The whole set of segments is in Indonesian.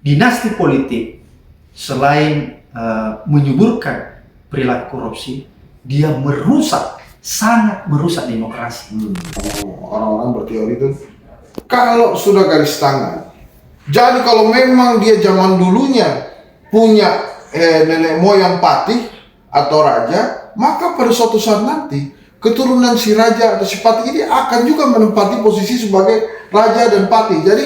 dinasti politik selain menyuburkan perilaku korupsi, dia sangat merusak demokrasi. Orang-orang berteori itu kalau sudah garis tangan, jadi kalau memang dia zaman dulunya punya nenek moyang patih atau raja, maka pada suatu saat nanti keturunan si raja atau si patih ini akan juga menempati posisi sebagai raja dan patih. Jadi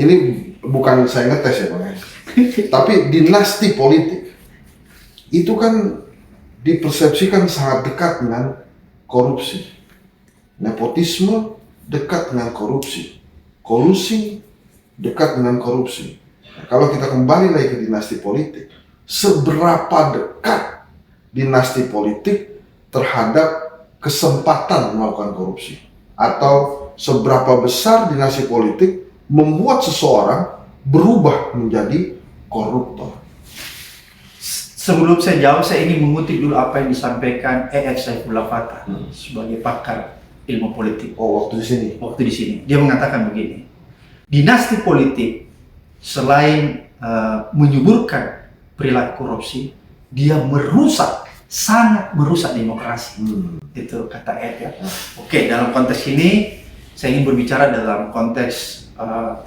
ini bukan saya ngetes ya Bang, tapi dinasti politik itu kan dipersepsikan sangat dekat dengan korupsi. Nepotisme dekat dengan korupsi, kolusi dekat dengan korupsi. Nah, kalau kita kembali lagi ke dinasti politik, seberapa dekat dinasti politik terhadap kesempatan melakukan korupsi, atau seberapa besar dinasti politik membuat seseorang berubah menjadi koruptor. Sebelum saya jawab, saya ingin mengutip dulu apa yang disampaikan E.F. Saifullah Fattah sebagai pakar ilmu politik. Waktu di sini. Dia mengatakan begini, dinasti politik selain menyuburkan perilaku korupsi, dia sangat merusak demokrasi. Itu kata E.F. ya. Oke, dalam konteks ini saya ingin berbicara dalam konteks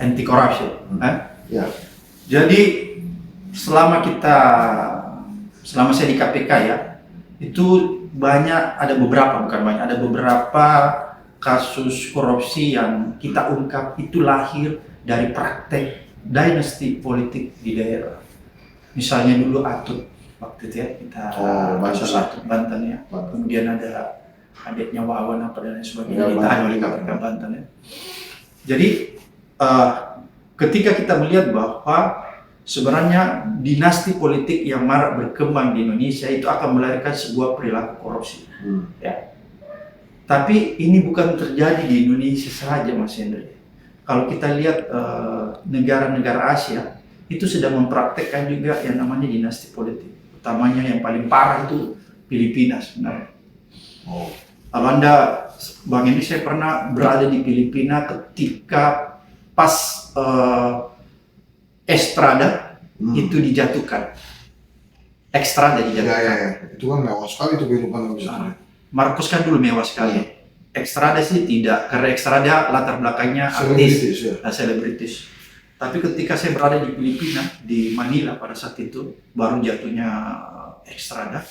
anti corruption. Ya. Jadi selama saya di KPK ya, itu ada beberapa kasus korupsi yang kita ungkap itu lahir dari praktek dinasti politik di daerah. Misalnya dulu Atut waktu itu ya, kita kasus Atut Banten ya. Kemudian ada adiknya Wawan apa dan lain sebagainya ditahan oleh KPK Banten ya. Jadi ketika kita melihat bahwa sebenarnya dinasti politik yang marak berkembang di Indonesia itu akan melahirkan sebuah perilaku korupsi. Ya. Tapi ini bukan terjadi di Indonesia saja, Mas Hendri. Kalau kita lihat negara-negara Asia itu sedang mempraktekkan juga yang namanya dinasti politik. Utamanya yang paling parah itu Filipina sebenarnya. Kalau Anda, Bang Hendri, saya pernah berada di Filipina ketika pas Estrada itu dijatuhkan. Estrada dijatuhkan. Ya. Itu kan mewah sekali itu kehidupan misalnya. Marcos kan dulu mewah sekali. Estrada sih tidak, karena Estrada latar belakangnya artis, selebritis. Tapi ketika saya berada di Filipina, di Manila pada saat itu, baru jatuhnya Estrada.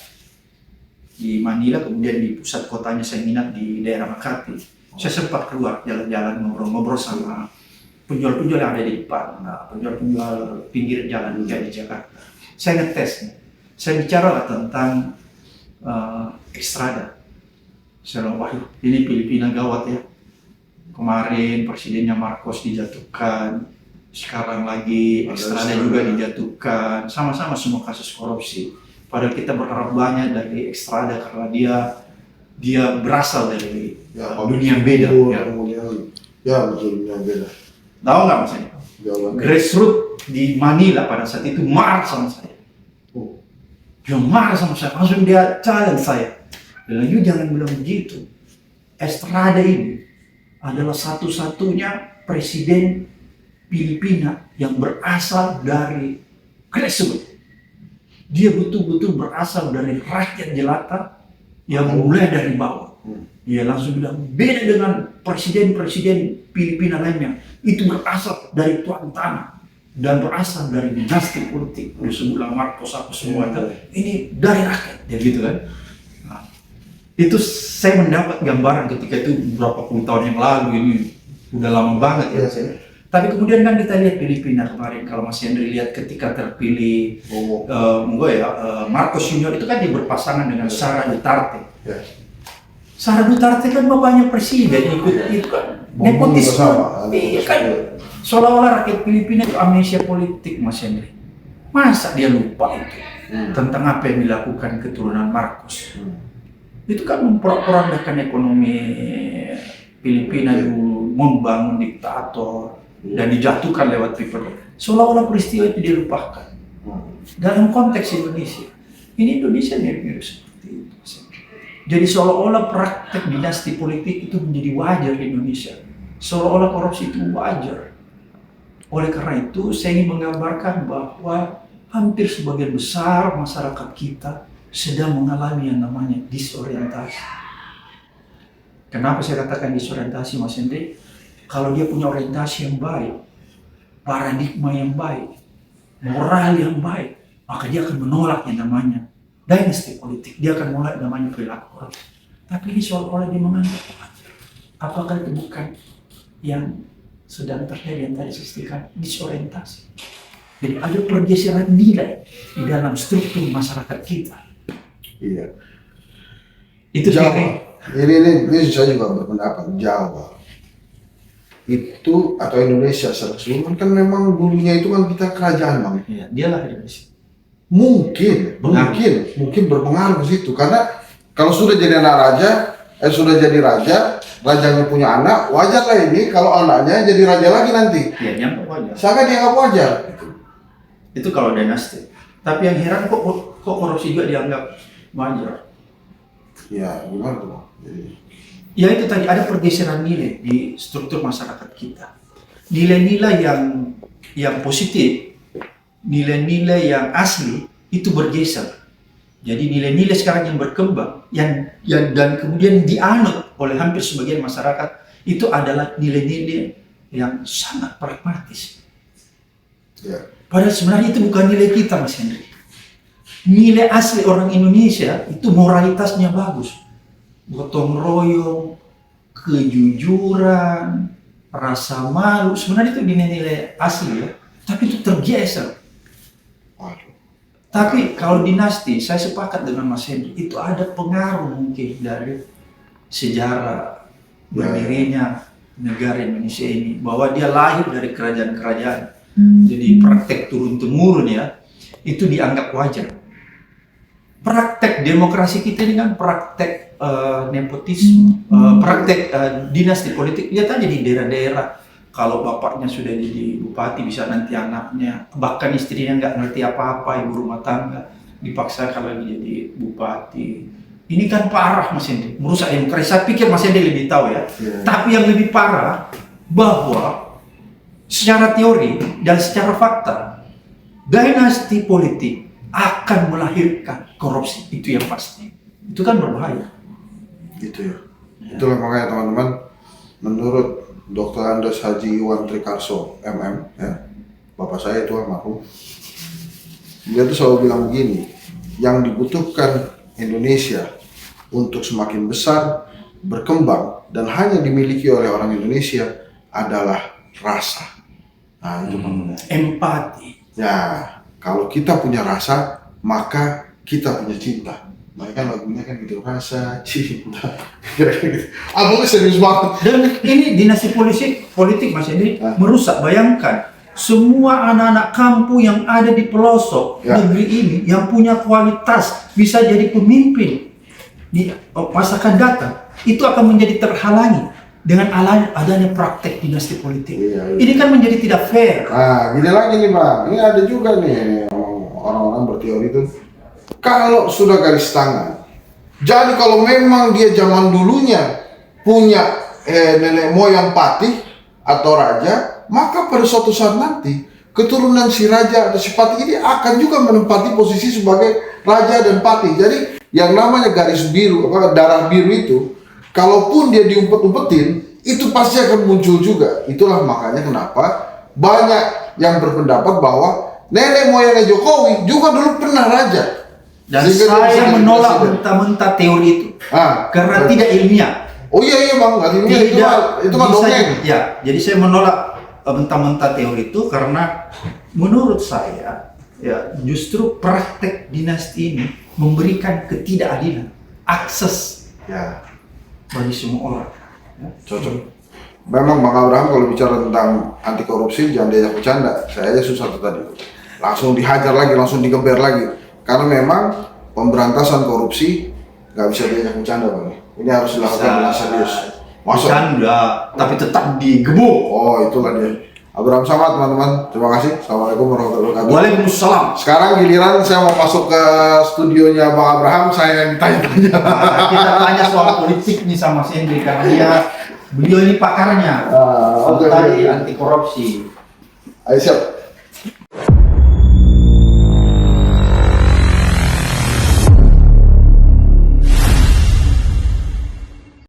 Di Manila, kemudian di pusat kotanya saya nginap di daerah Makati. Saya sempat keluar jalan-jalan ngobrol-ngobrol sama penjual-penjual yang ada di depan, penjual-penjual pinggir jalan juga di Jakarta. Saya ngetes, saya bicara tentang Estrada. Saya bilang, waduh, ini Filipina gawat ya. Kemarin presidennya Marcos dijatuhkan, sekarang lagi Estrada juga dijatuhkan, sama-sama semua kasus korupsi. Padahal kita berharap banyak dari Estrada karena dia berasal dari dunia yang beda. Betul, dunia yang beda. Tahu nggak Mas? Grassroots di Manila pada saat itu marah sama saya. Dia marah sama saya, langsung dia challenge saya. Dia bilang, "You jangan bilang begitu. Estrada ini adalah satu-satunya presiden Filipina yang berasal dari grassroots. Dia betul-betul berasal dari rakyat jelata yang mulai dari bawah." Dia langsung bilang, beda dengan presiden-presiden Filipina lainnya, itu berasal dari tuan tanah dan berasal dari dinasti politik. Disebutlah Marcos apa semua itu, ini dari rakyat, ya gitu kan. Nah, itu saya mendapat gambaran ketika itu beberapa puluh tahun yang lalu, ini udah lama banget ya. Tapi kemudian kan kita lihat Filipina kemarin, kalau Mas Hendri lihat ketika terpilih Marcos Junior itu kan dia berpasangan dengan Sara Duterte. Sarah Duterte kan bapaknya presiden ikut itu kan. Nepotisme. Iya kan. Seolah-olah rakyat Filipina itu amnesia politik, Mas Henry. Masa dia lupa itu tentang apa yang dilakukan keturunan Marcos? Itu kan memporak-porandakan ekonomi Filipina dulu, membangun diktator dan dijatuhkan lewat people. Seolah-olah peristiwa itu dilupakan. Dalam konteks Indonesia, ini Indonesia mirip-mirip seperti itu. Jadi seolah-olah praktek dinasti politik itu menjadi wajar di Indonesia. Seolah-olah korupsi itu wajar. Oleh karena itu, saya ingin menggambarkan bahwa hampir sebagian besar masyarakat kita sedang mengalami yang namanya disorientasi. Kenapa saya katakan disorientasi, Mas Henry? Kalau dia punya orientasi yang baik, paradigma yang baik, moral yang baik, maka dia akan menolak yang namanya dinasti politik. Dia akan menolak yang namanya perilaku korupsi. Tapi ini seolah-olah dia menganggap wajar. Apakah itu bukan yang sedang terjadi yang tadi saya istilah disorientasi? Jadi ada pergeseran nilai di dalam struktur masyarakat kita. Iya. Itu Jawa. Ini saya juga berpendapat Jawa itu atau Indonesia secara keseluruhan kan memang dulunya itu kan kita kerajaan, Bang. Iya, dia lahir di sini. Mungkin berpengaruh ke situ karena kalau sudah jadi anak raja, sudah jadi raja, rajanya punya anak, wajar lah ini kalau anaknya jadi raja lagi nanti. Iya, dianggap wajar. Sangat dianggap wajar. Itu kalau dinasti. Tapi yang heran kok korupsi juga dianggap wajar. Ya, gimana tuh, Bang? Ya itu tadi ada pergeseran nilai di struktur masyarakat kita. Nilai-nilai yang positif, nilai-nilai yang asli itu bergeser. Jadi nilai-nilai sekarang yang berkembang, yang dan kemudian dianut oleh hampir sebagian masyarakat itu adalah nilai-nilai yang sangat pragmatis. Ya. Padahal sebenarnya itu bukan nilai kita, Mas Henry. Nilai asli orang Indonesia itu moralitasnya bagus. Gotong royong, kejujuran, rasa malu, sebenarnya itu nilai-nilai asli ya. Tapi itu tergeser. Tapi kalau dinasti, saya sepakat dengan Mas Henry, itu ada pengaruh mungkin dari sejarah berdirinya negara Indonesia ini. Bahwa dia lahir dari kerajaan-kerajaan. Jadi praktek turun-temurun ya, itu dianggap wajar. Praktek demokrasi kita ini kan praktek nepotisme, praktek dinasti politik. Lihat aja di daerah-daerah, kalau bapaknya sudah jadi bupati bisa nanti anaknya, bahkan istrinya nggak ngerti apa-apa, ibu rumah tangga dipaksakan lagi jadi bupati. Ini kan parah, Mas Hendy, merusak demokrasi. Saya pikir Mas Hendy lebih tahu ya. Tapi yang lebih parah bahwa secara teori dan secara fakta dinasti politik akan melahirkan korupsi, itu yang pasti. Itu kan berbahaya. Gitu ya. Itulah makanya teman-teman, menurut Dr. Andes Haji Iwan Trikarso, MM, ya, bapak saya itu almarhum, dia tuh selalu bilang begini, yang dibutuhkan Indonesia untuk semakin besar, berkembang, dan hanya dimiliki oleh orang Indonesia adalah rasa. Nah, itu empati. Ya, kalau kita punya rasa, maka kita punya cinta. Mereka kan lagunya kan gitu, rasa cinta. Kira-kira gitu. Abangnya serius banget. Dan ini dinasti politik Mas Hendy merusak. Bayangkan, semua anak-anak kampung yang ada di pelosok negeri ini yang punya kualitas bisa jadi pemimpin di masa akan datang, itu akan menjadi terhalangi dengan adanya praktek dinasti politik. Ini kan menjadi tidak fair. Nah, gini lagi nih Bang, ini ada juga nih orang-orang berteori itu, kalau sudah garis tangan, jadi kalau memang dia zaman dulunya punya nenek moyang patih atau raja, maka pada suatu saat nanti keturunan si raja atau si patih ini akan juga menempati posisi sebagai raja dan patih. Jadi yang namanya garis biru, darah biru itu, kalaupun dia diumpet-umpetin, itu pasti akan muncul juga. Itulah makanya kenapa banyak yang berpendapat bahwa nenek moyangnya Jokowi juga dulu pernah raja. Dan saya menolak mentah-mentah teori itu karena tidak ilmiah. Oh iya Bang, nggak ilmiah, itu kan dongeng. Ya, jadi saya menolak mentah-mentah teori itu karena menurut saya ya justru praktek dinasti ini memberikan ketidakadilan, akses bagi semua orang. Ya. Cocok. Memang Bang Abraham kalau bicara tentang anti korupsi jangan diajak bercanda. Saya aja susah tuh tadi. Langsung dihajar lagi, langsung digeber lagi. Karena memang pemberantasan korupsi nggak bisa diajak bercanda Bang. Ini harus dilakukan dengan serius. Bercanda, tapi tetap digebuk. Oh itulah dia. Abraham Samad teman-teman. Terima kasih. Assalamualaikum warahmatullahi wabarakatuh. Waalaikumsalam. Sekarang giliran saya mau masuk ke studionya Bang Abraham, saya yang ditanya-tanya. Nah, kita tanya soal politik nih sama Sendri karena beliau ini pakarnya. Oke, Tadi oke. anti korupsi. Ayo siap.